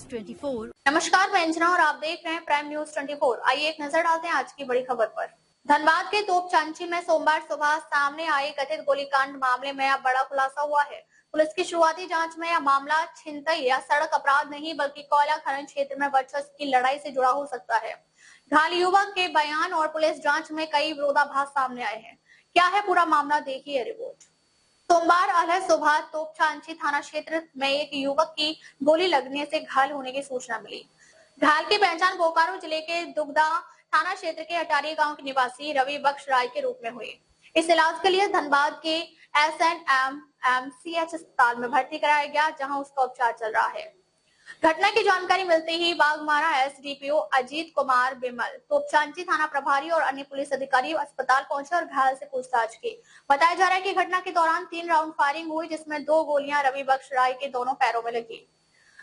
24। नमस्कार, मैं अंजना और आप देख रहे हैं प्राइम न्यूज 24। आइए एक नजर डालते हैं आज की बड़ी खबर पर। धनबाद के तोपचांची में सोमवार सुबह सामने आए कथित गोलीकांड मामले में अब बड़ा खुलासा हुआ है। पुलिस की शुरुआती जांच में यह मामला छिनतई या सड़क अपराध नहीं बल्कि कोयला खनन क्षेत्र में वर्चस्व की लड़ाई से जुड़ा हो सकता है। घायल युवक के बयान और पुलिस जांच में कई विरोधाभास सामने आए हैं। क्या है पूरा मामला, देखिए रिपोर्ट। सोमवार अलग सुबह तोपचांची थाना क्षेत्र में एक युवक की गोली लगने से घायल होने की सूचना मिली। घायल की पहचान बोकारो जिले के दुगदा थाना क्षेत्र के अटारी गांव के निवासी रवि बख्श राय के रूप में हुई। इस इलाज के लिए धनबाद के SNMMCH अस्पताल में भर्ती कराया गया, जहां उसका उपचार चल रहा है। घटना की जानकारी मिलते ही बागमारा SDPO अजीत कुमार बिमल, तोपचांची थाना प्रभारी और अन्य पुलिस अधिकारी अस्पताल पहुंचे और घायल से पूछताछ की। बताया जा रहा है कि घटना के दौरान 3 राउंड फायरिंग हुई, जिसमें 2 गोलियां रवि बख्श राय के दोनों पैरों में लगी।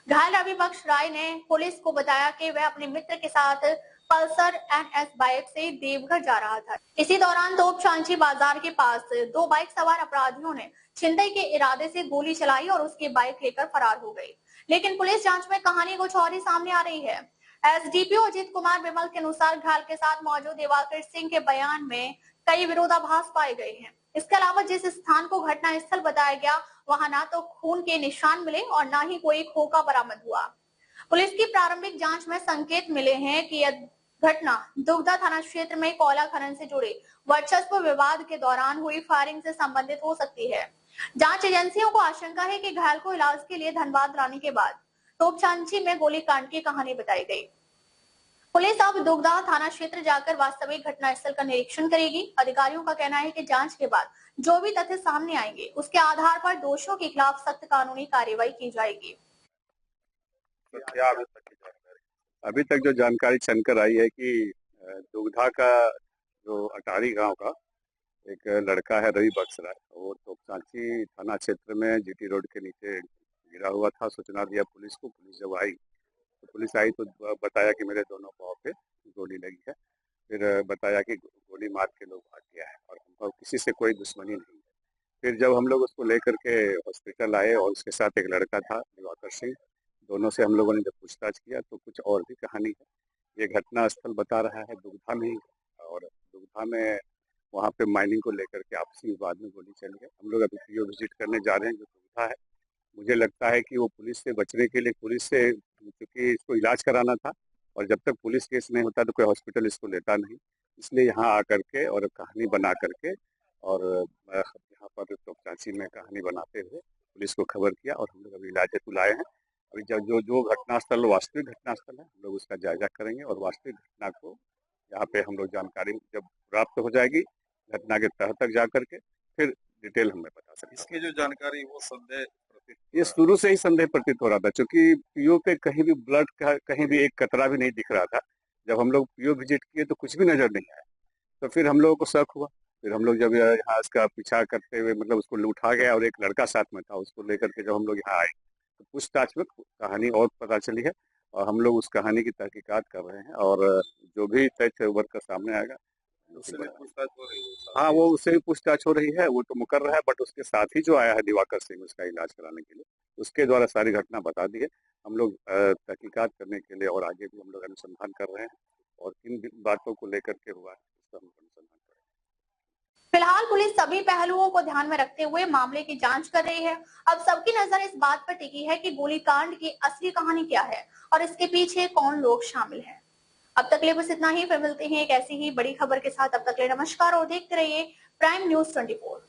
घायल रवि बख्श राय ने पुलिस को बताया कि वह अपने मित्र के साथ पल्सर NS बाइक से देवघर जा रहा था। इसी दौरान तोपचांची बाजार के पास 2 बाइक सवार अपराधियों ने छिनतई के इरादे से गोली चलाई और उसकी बाइक लेकर फरार हो गई। लेकिन पुलिस जांच में कहानी कुछ और ही सामने आ रही है। SDPO अजीत कुमार बिमल के अनुसार घायल के साथ मौजूद दिवाकर सिंह के बयान में कई विरोधाभास पाए गए हैं। इसके अलावा जिस स्थान को घटना स्थल बताया गया, वहां ना तो खून के निशान मिले और ना ही कोई खोखा बरामद हुआ। पुलिस की प्रारंभिक जांच में संकेत मिले हैं कि यह घटना दुगदा थाना क्षेत्र में कोयला खनन से जुड़े वर्चस्व विवाद के दौरान हुई फायरिंग से संबंधित हो सकती है। जांच एजेंसियों को आशंका है कि घायल को इलाज के लिए धनबाद लाने के बाद तोपचांची में गोलीकांड की कहानी बताई गई। पुलिस अब दुगदा थाना क्षेत्र जाकर वास्तविक घटनास्थल का निरीक्षण करेगी। अधिकारियों का कहना है कि जांच के बाद जो भी तथ्य सामने आएंगे, उसके आधार पर दोषियों के खिलाफ सख्त कानूनी कार्रवाई की जाएगी। अभी तक जो जानकारी छनकर आई है कि दुगधा का जो अटारी गांव का एक लड़का है रवि बख्श राय, वो तोपचांची थाना क्षेत्र में GT रोड के नीचे गिरा हुआ था। सूचना दिया पुलिस को। पुलिस जब आई तो बताया कि मेरे दोनों पाँव पे गोली लगी है। फिर बताया कि गोली मार के लोग भाग गया है और हम किसी से कोई दुश्मनी नहीं है। फिर जब हम लोग उसको लेकर के हॉस्पिटल आए और उसके साथ एक लड़का था दिवाकर सिंह, दोनों से हम लोगों ने जब पूछताछ किया तो कुछ और भी कहानी है। ये घटना स्थल बता रहा है दुगधा में ही, और दुगधा में वहाँ पे माइनिंग को लेकर के आपसी विवाद में गोली चली है। हम लोग अभी PO विजिट करने जा रहे हैं जो दुगधा है। मुझे लगता है कि वो पुलिस से बचने के लिए, पुलिस से क्योंकि इसको इलाज कराना था और जब तक पुलिस केस नहीं होता तो कोई हॉस्पिटल इसको लेता नहीं, इसलिए यहाँ आकर के और कहानी बना करके और यहाँ पर तोपचांची में कहानी बनाते हुए पुलिस को खबर किया और हम लोग अभी इलाज हेतु लाए हैं। अभी जो घटनास्थल वास्तविक घटनास्थल है, हम लोग उसका जायजा करेंगे और वास्तविक घटना को यहाँ पे हम लोग जानकारी जब प्राप्त हो जाएगी घटना के तह तक जा करके फिर डिटेल हमें बता सकते। इसकी जो जानकारी वो संदेह ये शुरू से ही संदेह प्रतीत हो रहा था, क्योंकि PO पे कहीं भी ब्लड का कहीं भी एक कतरा भी नहीं दिख रहा था। जब हम लोग PO विजिट किए तो कुछ भी नजर नहीं आया, तो फिर हम लोगों को शक हुआ। फिर हम लोग जब यहाँ इसका पीछा करते हुए मतलब उसको उठा गया और एक लड़का साथ में था, उसको लेकर के जब हम लोग यहाँ आए तो पूछताछ में कहानी और पता चली है और हम लोग उस कहानी की तहकीकात कर रहे हैं और जो भी तथ्य उभर कर सामने आएगा पूछताछ हो रही है। हाँ, वो उससे भी पूछताछ हो रही है, वो तो मुकर रहा है, बट उसके साथ ही जो आया है दिवाकर सिंह उसका इलाज कराने के लिए, उसके द्वारा सारी घटना बता दी है। हम लोग तहकीकात करने के लिए और आगे भी हम लोग अनुसंधान कर रहे हैं और किन बातों को लेकर के हुआ है उसका हम अनुसंधान कर रहे हैं। फिलहाल पुलिस सभी पहलुओं को ध्यान में रखते हुए मामले की जांच कर रही है। अब सबकी नजर इस बात पर टिकी है कि गोलीकांड की असली कहानी क्या है और इसके पीछे कौन लोग शामिल हैं। अब तक ले बस इतना ही, फिर मिलते हैं एक ऐसी ही बड़ी खबर के साथ। अब तक ले नमस्कार और देखते रहिए प्राइम न्यूज 24।